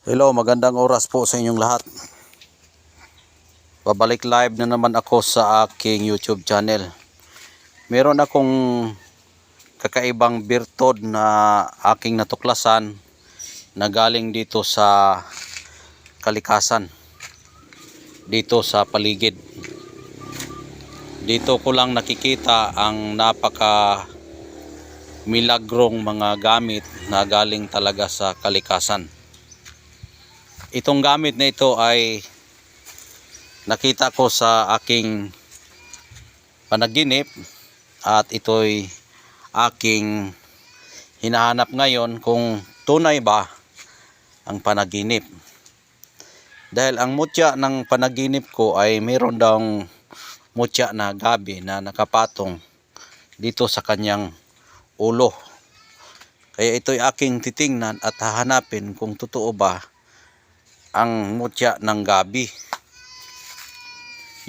Hello, magandang oras po sa inyong lahat. Babalik live na naman ako sa aking YouTube channel. Meron akong kakaibang birtod na aking natuklasan na galing dito sa kalikasan, dito sa paligid. Dito ko lang nakikita ang napaka milagrong mga gamit na galing talaga sa kalikasan. Itong gamit na ito ay nakita ko sa aking panaginip at ito'y aking hinahanap ngayon kung tunay ba ang panaginip. Dahil ang mutya ng panaginip ko ay mayroon daw mutya na gabi na nakapatong dito sa kanyang ulo. Kaya ito'y aking titingnan at hahanapin kung totoo ba ang mutya ng gabi,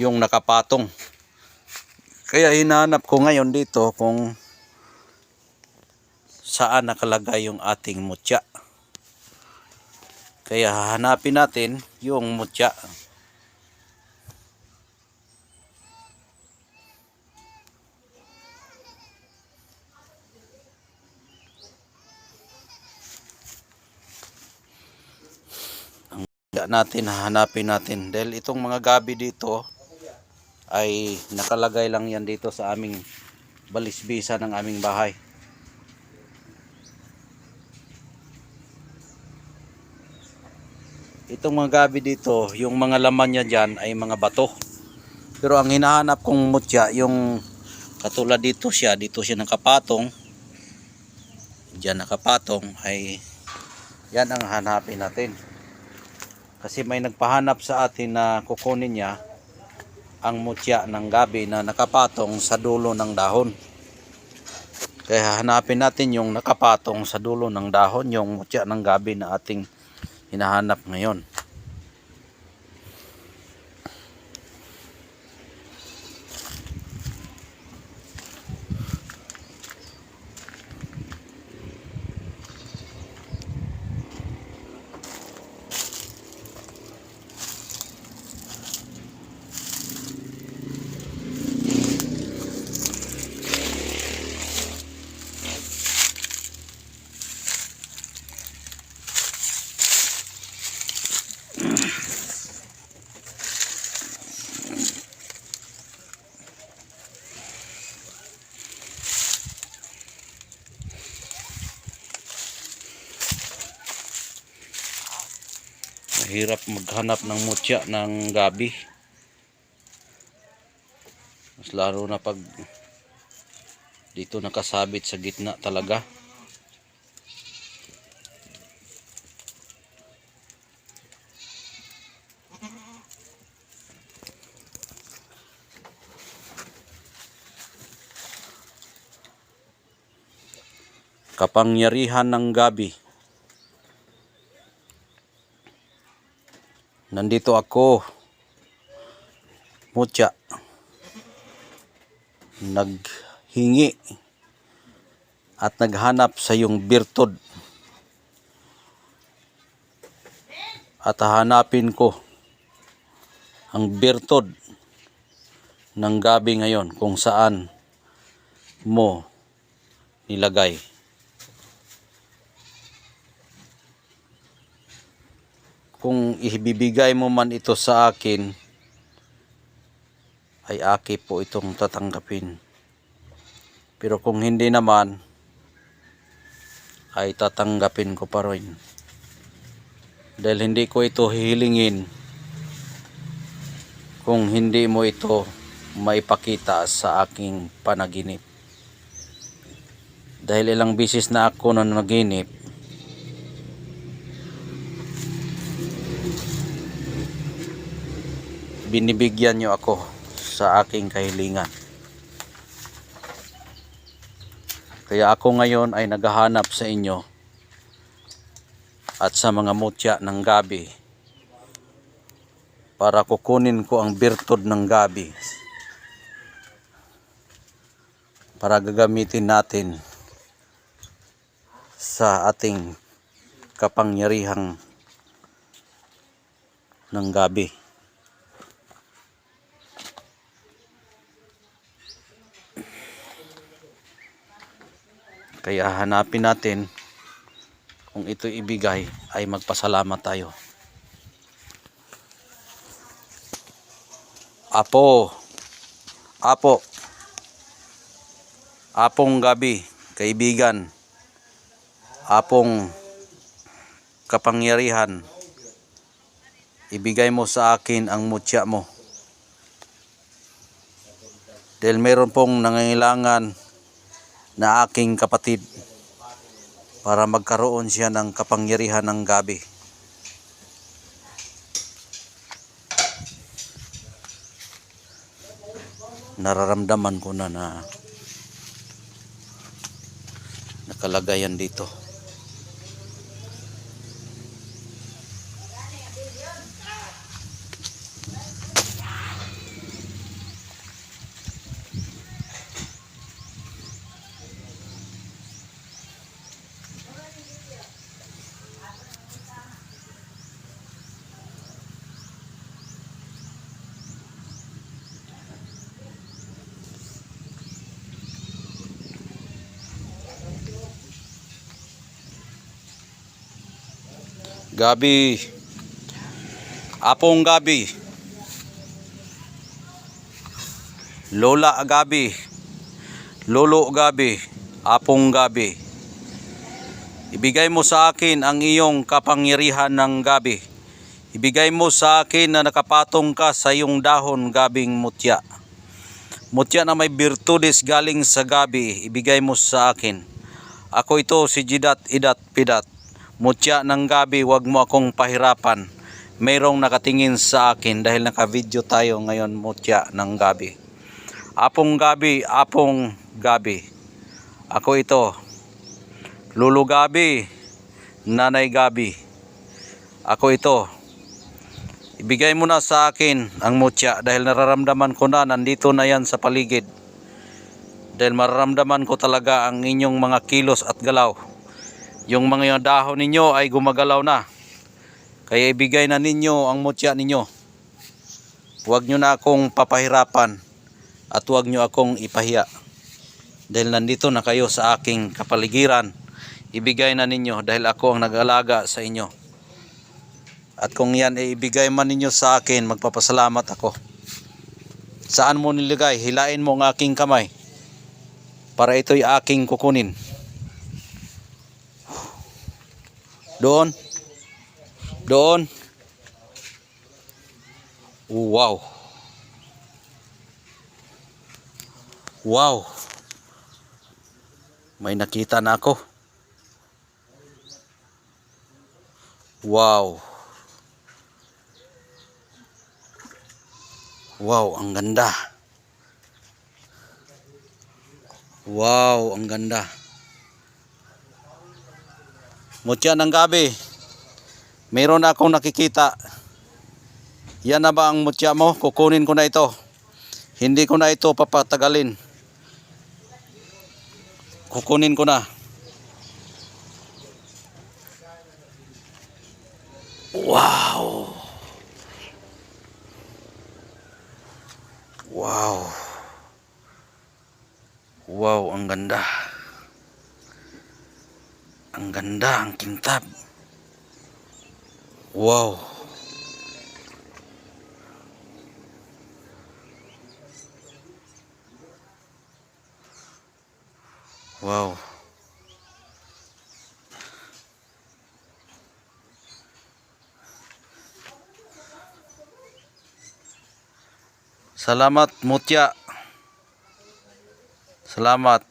yung nakapatong. Kaya hinahanap ko ngayon dito kung saan nakalagay yung ating mutya. Kaya hahanapin natin yung mutya. Hahanapin natin dahil itong mga gabi dito ay nakalagay lang yan dito sa aming balisbisa ng aming bahay. Itong mga gabi dito, yung mga laman niya dyan ay mga bato. Pero ang hinahanap kong mutya, yung katulad dito siya nakapatong. Diyan nakapatong ay yan ang hanapin natin. Kasi may nagpahanap sa atin na kukunin niya ang mutya ng gabi na nakapatong sa dulo ng dahon. Kaya hanapin natin yung nakapatong sa dulo ng dahon, yung mutya ng gabi na ating hinahanap ngayon. Mahirap maghanap ng mutya ng gabi. Mas lalo na pag dito nakasabit sa gitna talaga. Kapangyarihan ng gabi. Nandito ako, mutya, naghingi at naghanap sa iyong birtod. At hahanapin ko ang birtod ng gabi ngayon kung saan mo nilagay. Kung ibibigay mo man ito sa akin, ay aki po itong tatanggapin. Pero kung hindi naman, ay tatanggapin ko pa rin. Dahil hindi ko ito hihilingin kung hindi mo ito maipakita sa aking panaginip. Dahil ilang bisis na ako na naginip, binibigyan nyo ako sa aking kahilingan. Kaya ako ngayon ay naghahanap sa inyo at sa mga mutya ng gabi para kukunin ko ang birtod ng gabi para gagamitin natin sa ating kapangyarihang ng gabi. Kaya hanapin natin kung ito ibigay ay magpasalamat tayo. Apo, apo, apong gabi, kaibigan, apong kapangyarihan, ibigay mo sa akin ang mutya mo. Dahil meron pong nangangailangan na aking kapatid para magkaroon siya ng kapangyarihan ng gabi. Nararamdaman ko na nakalagay yan dito. Gabi, apong gabi, lola gabi, lolo gabi, apong gabi, ibigay mo sa akin ang iyong kapangyarihan ng gabi. Ibigay mo sa akin na nakapatong ka sa iyong dahon, gabing mutya. Mutya na may birtudes galing sa gabi, ibigay mo sa akin. Ako ito si Jidat Idat Pidat. Mutya ng gabi, wag mo akong pahirapan. Mayroong nakatingin sa akin dahil naka-video tayo ngayon, mutya ng gabi. Apong gabi, apong gabi. Ako ito, lulu gabi, nanay gabi. Ako ito, ibigay mo na sa akin ang mutya dahil nararamdaman ko na nandito na yan sa paligid. Dahil mararamdaman ko talaga ang inyong mga kilos at galaw. Yung mga dahon ninyo ay gumagalaw na. Kaya ibigay na ninyo ang mutya ninyo. Huwag nyo na akong papahirapan at huwag nyo akong ipahiya. Dahil nandito na kayo sa aking kapaligiran, ibigay na ninyo dahil ako ang nag-alaga sa inyo. At kung yan ay ibigay man ninyo sa akin, magpapasalamat ako. Saan mo nilagay? Hilain mo ang aking kamay para ito'y aking kukunin. Doon. Doon. Wow. Wow. May nakita na ako. Wow. Wow, ang ganda. Wow, ang ganda. Mutya ng gabi. Mayroon akong nakikita. Yan na ba ang mutya mo? Kukunin ko na ito. Hindi ko na ito papatagalin. Kukunin ko na. Wow. Wow. Wow, ang ganda. Ang ganda, ang kintab. Wow. Wow. Salamat mutya. Salamat.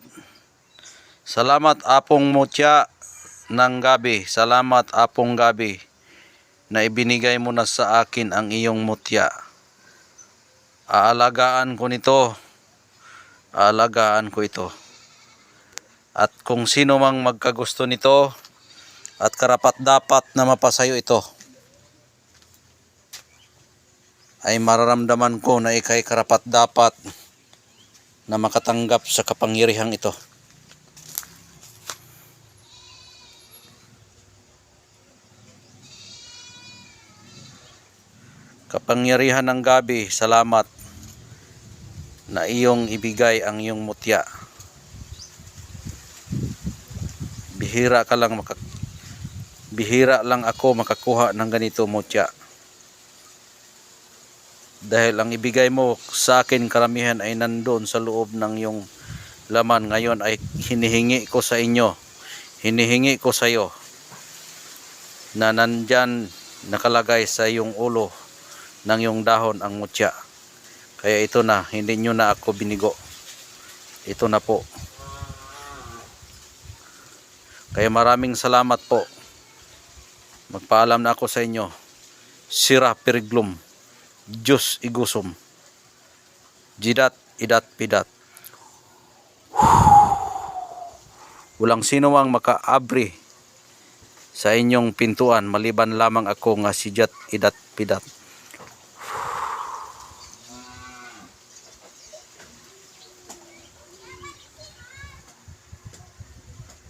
Salamat apong mutya ng gabi. Salamat apong gabi na ibinigay mo na sa akin ang iyong mutya. Aalagaan ko nito. Aalagaan ko ito. At kung sino mang magkagusto nito at karapat-dapat na mapasayo ito, ay mararamdaman ko na ikay karapat-dapat na makatanggap sa kapangyarihang ito. Kapangyarihan ng gabi, salamat na iyong ibigay ang iyong mutya. Bihira lang ako makakuha ng ganito mutya. Dahil ang ibigay mo sa akin karamihan ay nandoon sa loob ng iyong laman. Ngayon ay hinihingi ko sa inyo, hinihingi ko sa iyo na nandyan nakalagay sa iyong ulo ng iyong dahon ang mutya. Kaya ito na, hindi nyo na ako binigo. Ito na po. Kaya maraming salamat po. Magpaalam na ako sa inyo. Sira periglum. Diyos igusum. Jidat idat pidat. Walang sino mang makaabri sa inyong pintuan maliban lamang ako nga si Jat idat pidat.